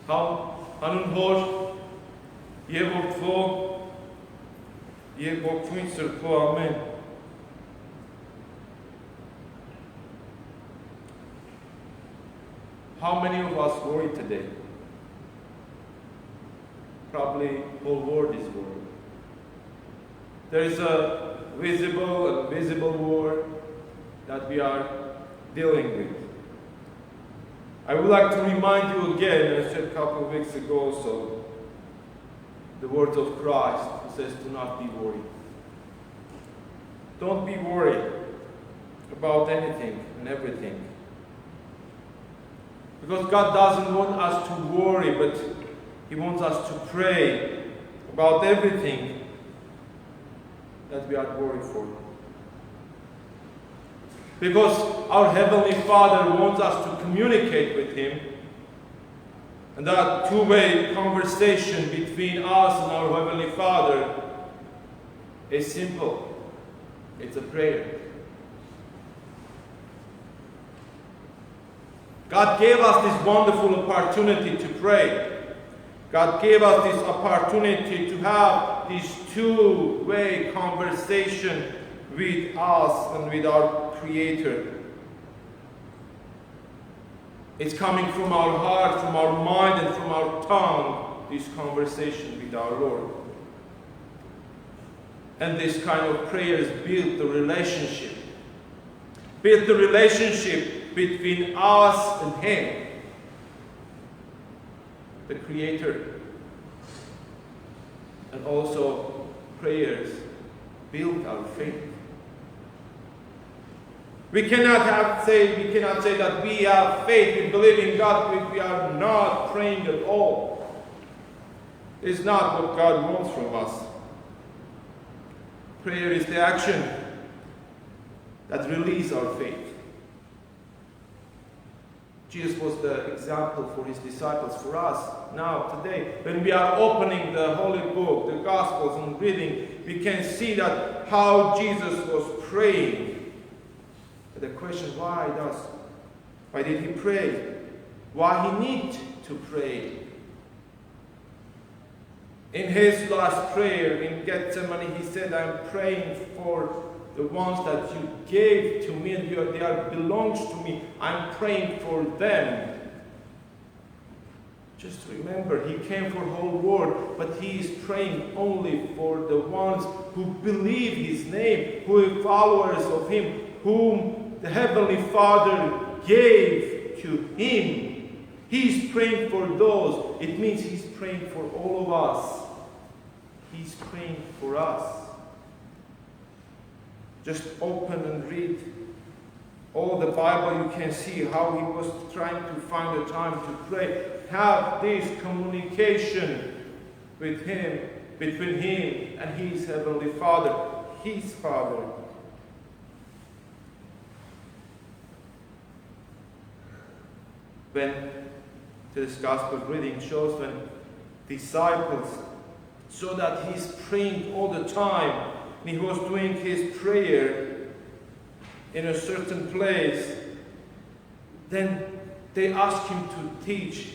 Han hår gir vårt få, gir vårt knytsel på. Amen. How many of us worry today? Probably whole world is worried. There is a visible and invisible war that we are dealing with. I would like to remind you again, as I said a couple of weeks ago also, the words of Christ, who says, do not be worried. Don't be worried about anything and everything. Because God doesn't want us to worry, but He wants us to pray about everything that we are worried for. Because our Heavenly Father wants us to communicate with Him. And that two-way conversation between us and our Heavenly Father is simple. It's a prayer. God gave us this wonderful opportunity to pray. God gave us this opportunity to have this two-way conversation with us and with our Creator. It's coming from our heart, from our mind, and from our tongue, this conversation with our Lord. And this kind of prayers build the relationship. Build the relationship between us and Him, the Creator. And also prayers build our faith. We cannot say that we have faith, we believe in God, if we are not praying at all. It's not what God wants from us. Prayer is the action that releases our faith. Jesus was the example for His disciples, for us now, today. When we are opening the Holy Book, the Gospels, and reading, we can see that how Jesus was praying. The question, why did He pray? Why He need to pray? In His last prayer in Gethsemane, He said, I'm praying for the ones that you gave to me, and they are belongs to me. I'm praying for them. Just remember, He came for the whole world, but He is praying only for the ones who believe His name, who are followers of Him, whom the Heavenly Father gave to Him. He's praying for those. It means He's praying for all of us. He's praying for us. Just open and read all the Bible. You can see how He was trying to find a time to pray. Have this communication with Him, between Him and His Heavenly Father, His Father. When this Gospel reading shows when disciples saw that He's praying all the time, and He was doing His prayer in a certain place, then they asked Him to teach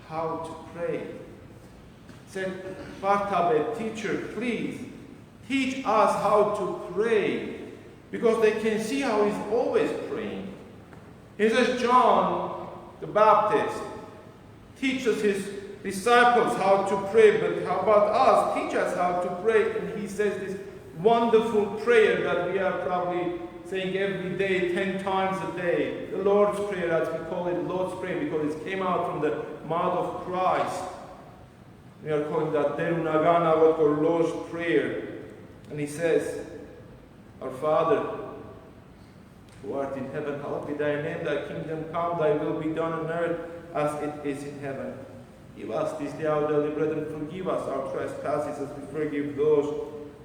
how to pray. Said, Bartabe, teacher, please teach us how to pray, because they can see how He's always praying. He says, John the Baptist teaches his disciples how to pray, but how about us? Teach us how to pray. And he says this wonderful prayer that we are probably saying every day, 10 times a day. The Lord's Prayer, as we call it, Lord's Prayer, because it came out from the mouth of Christ. We are calling that Derunagana, what called Lord's Prayer. And he says, Our Father, who art in heaven, hallowed be thy name, thy kingdom come, thy will be done on earth as it is in heaven. Give us this day our daily bread, and forgive us our trespasses as we forgive those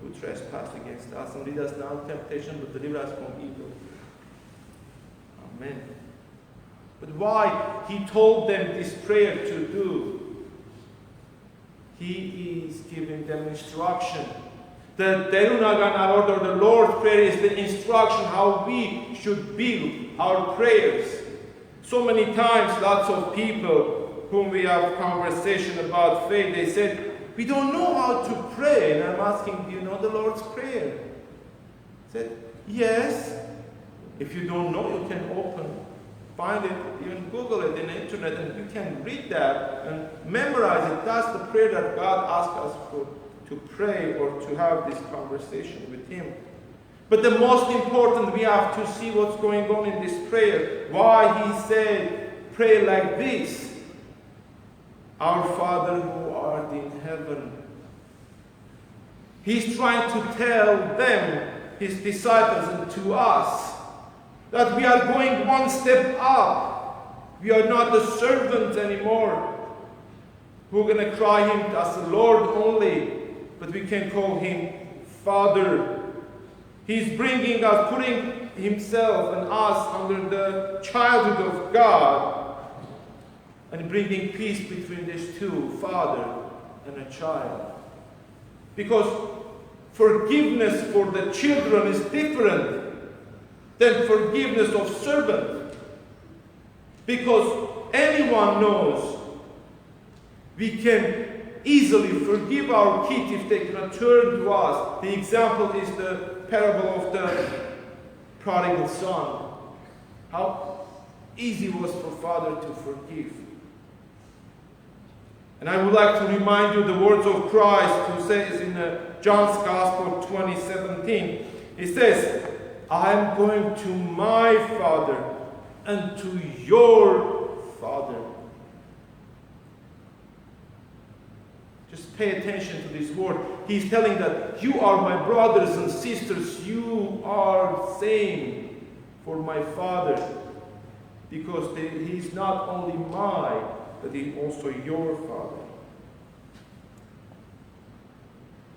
who trespass against us. And lead us not into temptation, but deliver us from evil. Amen. But why He told them this prayer to do? He is giving them instruction. The Derunagana, or the Lord's Prayer, is the instruction how we should build our prayers. So many times, lots of people whom we have conversation about faith, they said, we don't know how to pray. And I'm asking, do you know the Lord's Prayer? I said, yes. If you don't know, you can find it, even Google it in the internet, and you can read that and memorize it. That's the prayer that God asks us to pray or to have this conversation with Him. But the most important, we have to see what's going on in this prayer. Why He said, pray like this. Our Father who art in heaven. He's trying to tell them, His disciples, and to us, that we are going one step up. We are not the servants anymore. We're going to cry Him as the Lord only, but we can call Him Father. He's bringing us, putting Himself and us under the childhood of God, and bringing peace between these two, Father and a child. Because forgiveness for the children is different than forgiveness of servant. Because anyone knows we can easily forgive our kids if they cannot turn to us. The example is the parable of the prodigal son. How easy it was for father to forgive. And I would like to remind you the words of Christ, who says in John's Gospel 20:17, He says, I am going to my Father and to your Father. Just pay attention to this word. He's telling that you are my brothers and sisters. You are same for my Father. Because He's not only mine, but He's also your Father.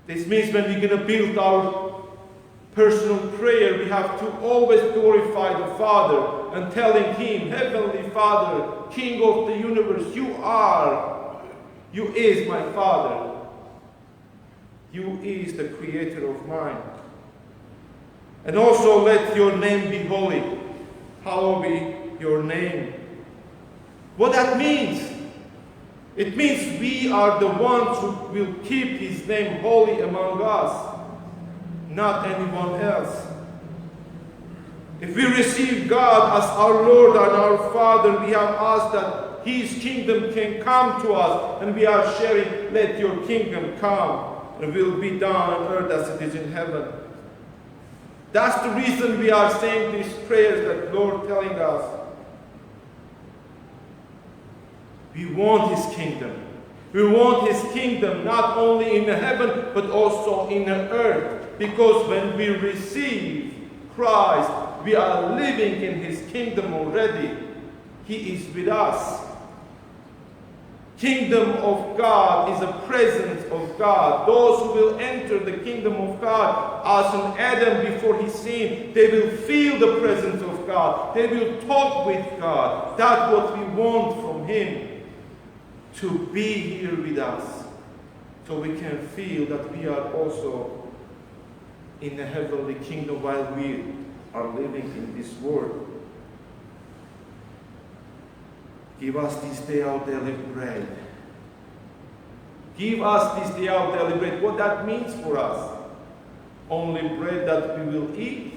This means when we're going to build our personal prayer, we have to always glorify the Father and telling Him, Heavenly Father, King of the universe, You is my Father. You is the Creator of mine. And also let your name be holy. Hallowed be your name. What that means? It means we are the ones who will keep His name holy among us, not anyone else. If we receive God as our Lord and our Father, we have asked that His kingdom can come to us, and we are sharing, let your kingdom come, and will be done on earth as it is in heaven. That's the reason we are saying these prayers that Lord telling us. We want His kingdom. We want His kingdom not only in heaven, but also in the earth. Because when we receive Christ, we are living in His kingdom already. He is with us. Kingdom of God is a presence of God. Those who will enter the kingdom of God, as in Adam before he sinned, they will feel the presence of God. They will talk with God. That's what we want from Him. To be here with us, so we can feel that we are also in the heavenly kingdom while we are living in this world. Give us this day our daily bread. Give us this day our daily bread. What that means for us? Only bread that we will eat,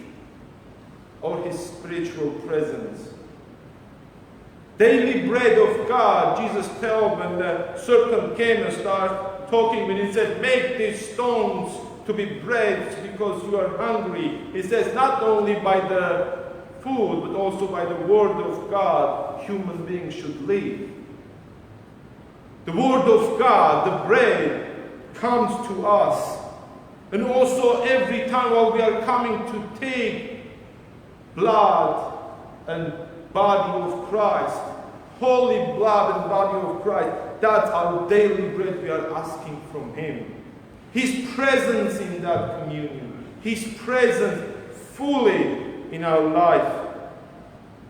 or His spiritual presence? Daily bread of God, Jesus told when the serpent came and started talking, when He said, make these stones to be bread because you are hungry. He says, not only by the food, but also by the word of God, human beings should live. The word of God, the bread, comes to us. And also every time while we are coming to take blood and body of Christ, holy blood and body of Christ, that's our daily bread we are asking from Him. His presence in that communion, His presence fully in our life.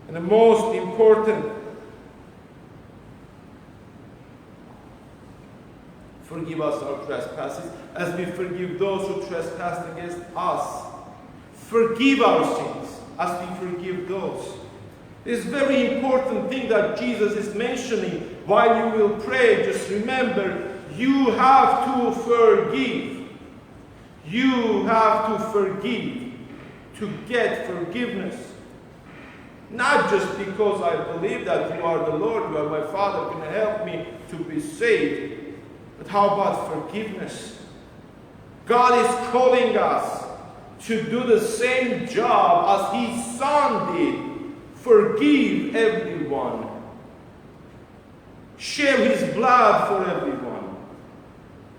And the most important, forgive us our trespasses as we forgive those who trespass against us. Forgive our sins as we forgive those. This very important thing that Jesus is mentioning while you will pray. Just remember, you have to forgive. You have to forgive to get forgiveness. Not just because I believe that you are the Lord, you are my Father, can help me to be saved. But how about forgiveness? God is calling us to do the same job as His Son did. Forgive everyone. Share His blood for everyone.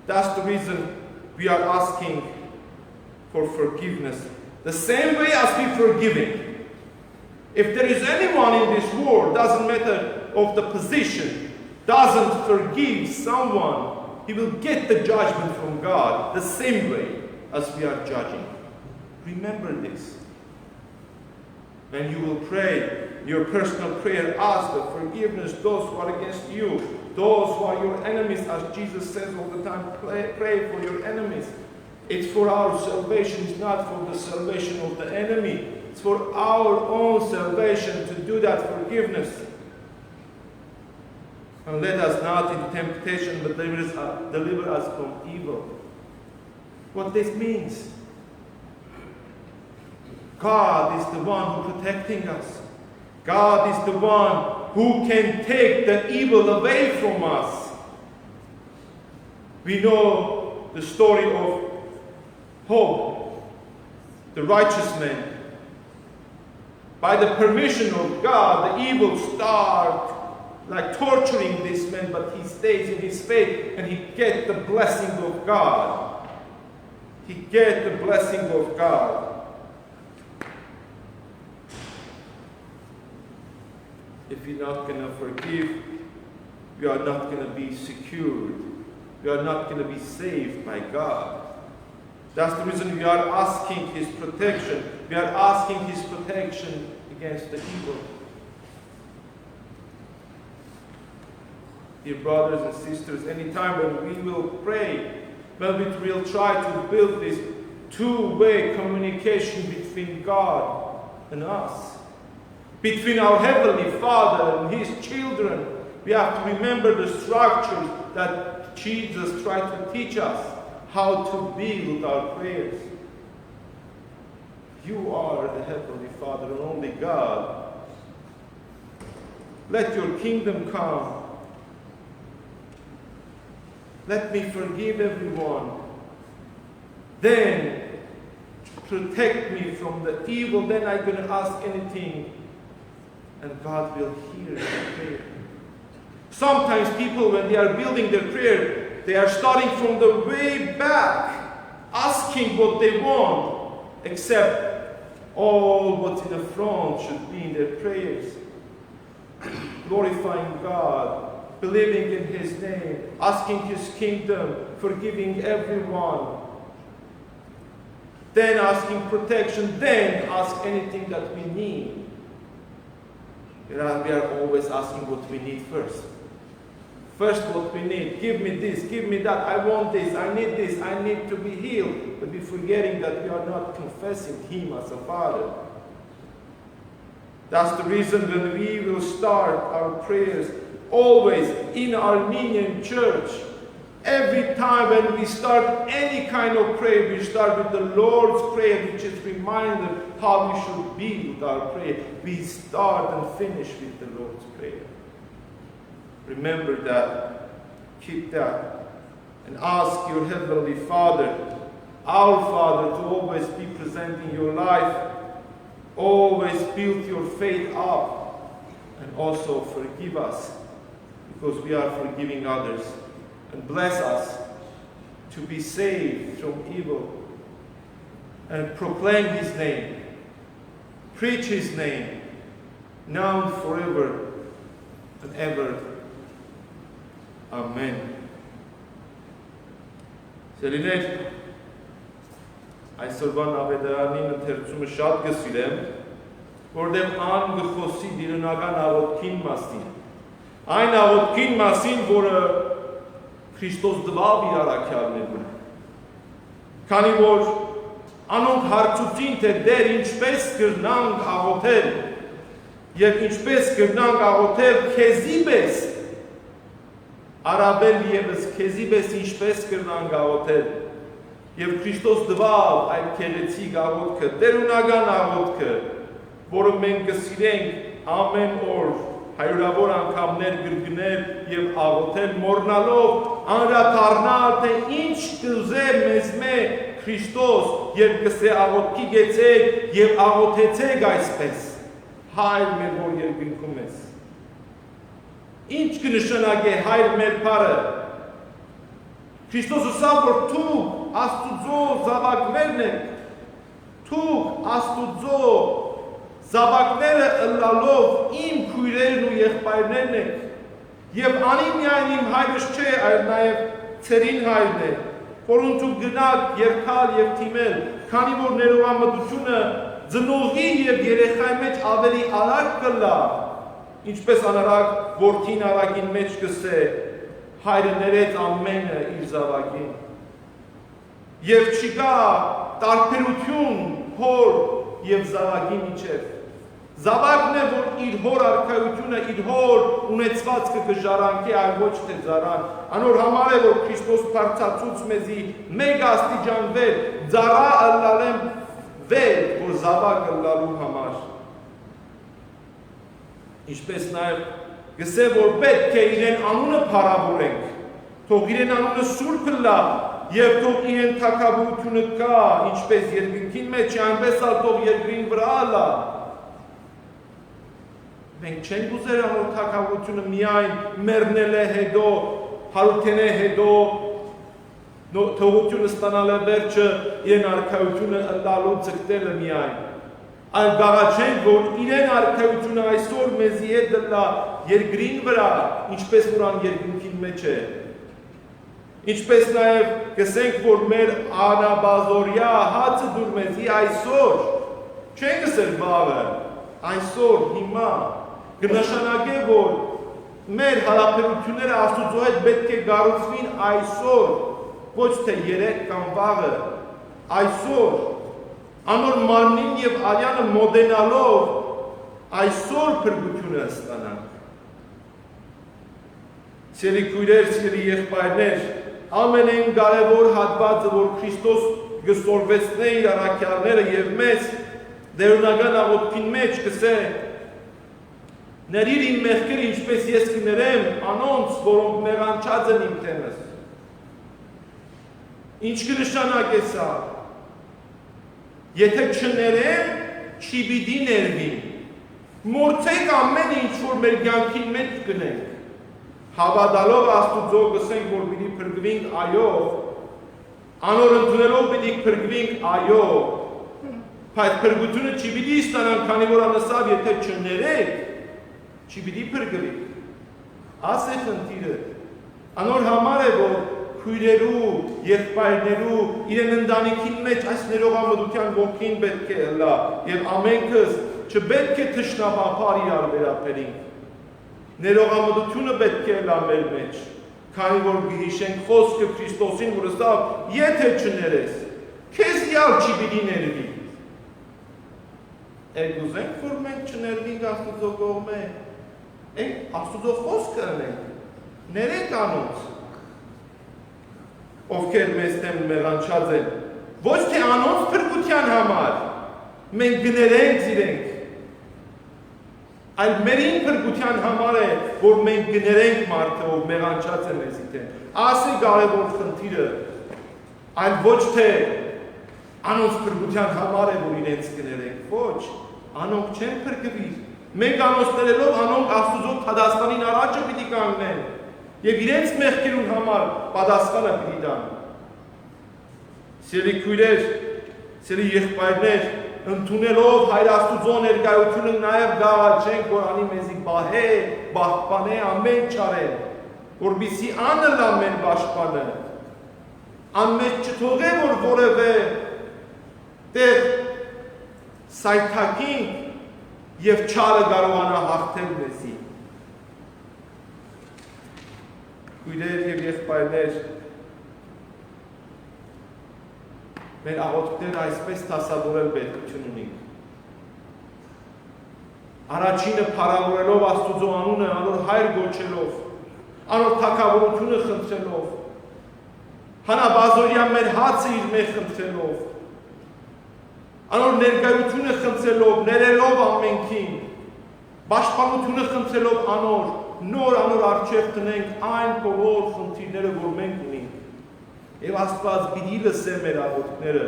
That's the reason we are asking for forgiveness. The same way as we forgiving. If there is anyone in this world, doesn't matter of the position, doesn't forgive someone, he will get the judgment from God the same way as we are judging. Remember this. When you will pray your personal prayer, ask for forgiveness those who are against you, those who are your enemies, as Jesus says all the time, pray for your enemies. It's for our salvation, it's not for the salvation of the enemy. It's for our own salvation to do that forgiveness. And let us not in temptation, but deliver us from evil. What this means? God is the one who protecting us. God is the one who can take the evil away from us. We know the story of Job, the righteous man. By the permission of God, the evil start like torturing this man, but he stays in his faith and he gets the blessing of God. He gets the blessing of God. If you're not going to forgive, we are not going to be secured. We are not going to be saved by God. That's the reason we are asking His protection. We are asking His protection against the evil. Dear brothers and sisters, anytime when we will pray, when we will try to build this two-way communication between God and us, between our Heavenly Father and His children, we have to remember the structures that Jesus tried to teach us. How to build our prayers. You are the Heavenly Father and only God. Let your kingdom come. Let me forgive everyone. Then protect me from the evil. Then I'm going to ask anything and God will hear my prayer. Sometimes people, when they are building their prayer, they are starting from the way back, asking what they want, except all what's in the front should be in their prayers. Glorifying God, believing in His name, asking His kingdom, forgiving everyone. Then asking protection, then ask anything that we need. We are always asking what we need first. First what we need, give me this, give me that, I want this, I need to be healed. But we're forgetting that we are not confessing Him as a Father. That's the reason when we will start our prayers, always in Armenian church, every time when we start any kind of prayer, we start with the Lord's Prayer, which is reminder how we should be with our prayer. We start and finish with the Lord's Prayer. Remember that, keep that, and ask your Heavenly Father, our Father, to always be present in your life, always build your faith up, and also forgive us, because we are forgiving others, and bless us to be saved from evil, and proclaim His name, preach His name, now and forever and ever. Amen. Սիրելիներ, այսօրվա ավետարանին ընթերցումը շատ կսիրեմ, որտեղ ան գխոսի դիրնական աղոթքին մասին։ Այն աղոթքին մասին, որը Քրիստոս դվավ իր առաքյալներին։ Քանի որ անոնք հարցուցին, թե դեր ինչպես կրնանք աղոթել, Եվ ինչպես կրնանք աղոթել քեզի պես, առավել ևս քեզի պես ինչպես կրնանք աղոթել։ Եվ Քրիստոս դվավ այդ քեղեցիկ աղոթքը, տերունական աղոթքը, որը մենք կսիրենք ամեն օր հայրավոր անգամներ գրգնել եւ աղոթել, մոռնալով անդրադառնալ, թե ինչ կուզե մեզ Քրիստոս, երբ կսե աղոթքի գեցեք եւ աղոթեցեք այսպես. Հայր մեր որ երկնքում ես։ Ինչ կնշանակե հայր մեր բարը։ Քրիստոս ասավ, որ դուք Աստուծո զավակներն եք, դուք Աստուծո զավակները ըլլալով իմ քույրերն ու եղբայրներն եք, եւ անի միայն իմ հայրս չէ, այլ նաեւ ցերին հայրն է, որոնց դուք գնաք երկալ եւ թիմել, քանի որ ներողամտությունը ծնողի եւ երեխայի մեջ ավելի արագ կլա, ինչպես անարագ որդին արագին մեջ կսե, հայրը ներեց ամենը իր զավակին։ Եվ չկա տարբերություն հոր եւ զավակի միջև։ Զավակն է, որ իր հոր արքայությունը, իր հոր ունեցվածքը կժառանգի, այլ ոչ թե զարան։ Անոր համար է, որ Քրիստոս բարձրացուց մեզի մեկ աստիճան վեր, ծառա ըլլալեմ վեր, որ զավակ ըլլալու համար։ Ինչպես նաև գսե, որ պետք է իրեն անունը փառավորենք, թող իրեն անունը սուրբ լա, եւ թող իրեն թագավորությունը կա, ինչպես երկնքին մեջ, այնպես ալ թող երկրին վրա լա։ Մենք չենք ուզեր անոր թագավորությունը միայն մեռնել է հետո, հարութեն է հետո, թողությունը ստանալ է վերջը, իրեն արքայությունը ըլլալու ձգտելը միայն։ Այլ գաղաչենք, որ իրեն արքայությունը այսօր մեզի հետ դլա երկրին վրա, ինչպես որան երկնքին մեջ է։ Ինչպես նաև կսենք, որ մեր անաբազորյա հացը դուր մեզի այսօր, չեն գսել բավը, այսօր, հիմա, կնշանակե, որ մեր հարաբերությունները Աստուծո հետ պետք է գառուցվին այսօր, ոչ թե երեկ կամ վաղը, այսօր, անոր մարմնին եւ արյանը մոդենալով այսօր փրկությունը ստանանք։ Սիրելի քույրեր, սիրելի եղբայրներ, ամենեն կարևոր հատվածը, որ Քրիստոս գսորվեցնե իր առաքյալները եւ մեզ դերունական աղոթքին մեջ կսե ներիր իմ մեղքերը, ինչպես ես կներեմ անոնց, որոնք մեղանչած են իմ թեմս։ Ինչ կնշանակե սա։ Եթե չներեմ, չի պիտի ներվին։ Մորցեք ամեն ինչ, որ մեր կյանքին մեջ կնենք։ Հավատալով Աստուծո գսենք, որ պիտի փրկվենք, այո, անոր ընդունելով պիտի փրկվենք, այո, բայց փրկությունը չի պիտի ստանանք, քանի որ անասավ, եթե չներեք, չի պիտի փրկվենք։ Աս է խնդիրը։ Անոր համար է, որ քույրերու, եղբայրներու, իրեն ընտանիքին մեջ այս ներողամտության ոգին պետք է լա, եւ ամենքս չպետք է թշնամապար իրար վերապերենք։ Ներողամտությունը պետք է լա մեր մեջ, քանի որ գհիշենք խոսքը Քրիստոսին, որ ասավ, եթե չներես, քեզ յալ չի պիտի ներվի։ Եք ուզենք, որ մենք չներվենք Աստուծո կողմէ, Աստուծո խոսքը ունենք, ներենք անոնց, ովքեր մեզ դեմ մեղանչած են, ոչ թե անոնց փրկության համար, մենք գներենք զիրենք, այլ մերին փրկության համար է, որ մենք գներենք մարդը, ով մեղանչած է մեզի դեմ։ Աս է կարևոր խնդիրը, այլ ոչ թե անոնց փրկության համար է, որ իրենց գներենք, ոչ, անոնք չեն փրկվի։ Մենք անոնց ներելով, անոնք Աստուծո պատասխանին առաջը պիտի կանգնեն եւ իրենց մեղքերուն համար պատասխանը պիտի տան։ Սիրելի քույրեր, սիրելի եղբայրներ, ընդունելով Հայր Աստուծո ներկայությունը նաև գաղաչենք, որ անի մեզի բահե, պահպանե, ամեն չարե, որպեսզի անըլ ամեն պաշտպանը, անմեջ չթողե, որ որևէ տեղ սայթաքին եւ չարը կարողանա հաղթել մեզի։ Քույրեր եւ եղբայրներ, մեր աղոթքները այսպես դասավորել պետքություն ունենք։ Առաջինը փառավորելով Աստուծո անունը, անոր հայր գոչելով, անոր թագավորությունը խնդրելով, հանաբազորյա մեր հացը իր մեջ խնդրելով, անոր ներկայությունը խնդրելով, ներելով ամենքին, պաշտպանությունը խնդրելով անոր, նոր անոր առջև տնենք այն բոլոր խնդիրները, որ մենք ունենք։ Եվ Աստված պիտի լսե մեր աղոթքները,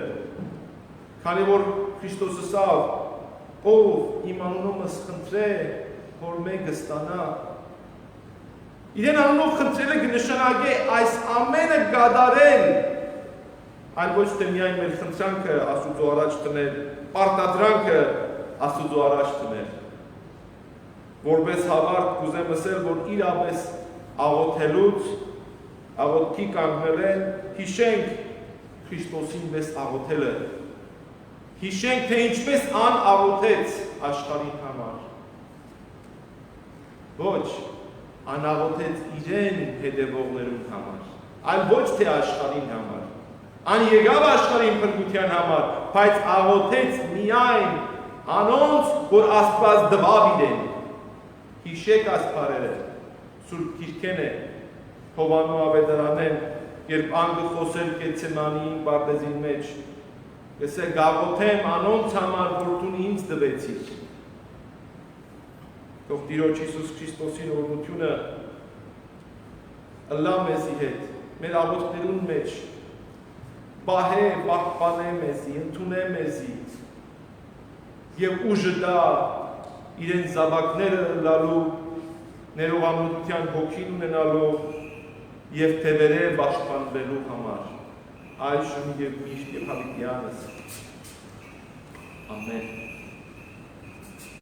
քանի որ Քրիստոսը ասավ, ով իմ անունով խնդրե, որ մեկը ստանա։ Իրեն անունով խնդրելը կնշանակե այս ամենը գադարել, այլ ոչ թե միայն մեր խնդրանքը Աստուծո առաջ տնել, պարտադրանքը Աստուծո առաջ տնել։ Որպես հավարտ կուզեմ ասել, որ իրապես աղոթելուց, աղոթքի կանգնել հիշենք Քրիստոսին մեզ աղոթելը, հիշենք, թե ինչպես ան աղոթեց աշխարհի համար։ Ոչ, ան աղոթեց իրեն հետևողներուն համար, այլ ոչ թե աշխարհին համար։ Ան եկավ աշխարհին փրկության համար, բայց աղոթեց միայն անոնց, որ Աստված դվավ իրեն։ Հիշեք աստղարերը, Սուրբ Քիրքեն է, Հովանու ավետարանեն, երբ անգը խոսել Գեթսեմանիին պարտեզին մեջ, գսե գաղոթեմ անոնց համար, որ դու ինձ դվեցիր։ Թող Տիրոջ Հիսուս Քրիստոսին օրհնությունը ըլլա մեզի հետ, մեր աղոթքներուն մեջ, պահե, պահպանե մեզի, ընդունե մեզի, և ուժը դա իրեն զավակները լալու, ներողամտության հոգին ունենալով և թևերը պաշտպանվելու համար, այժմ և միշտ և հավիտյանս։ Ամեն։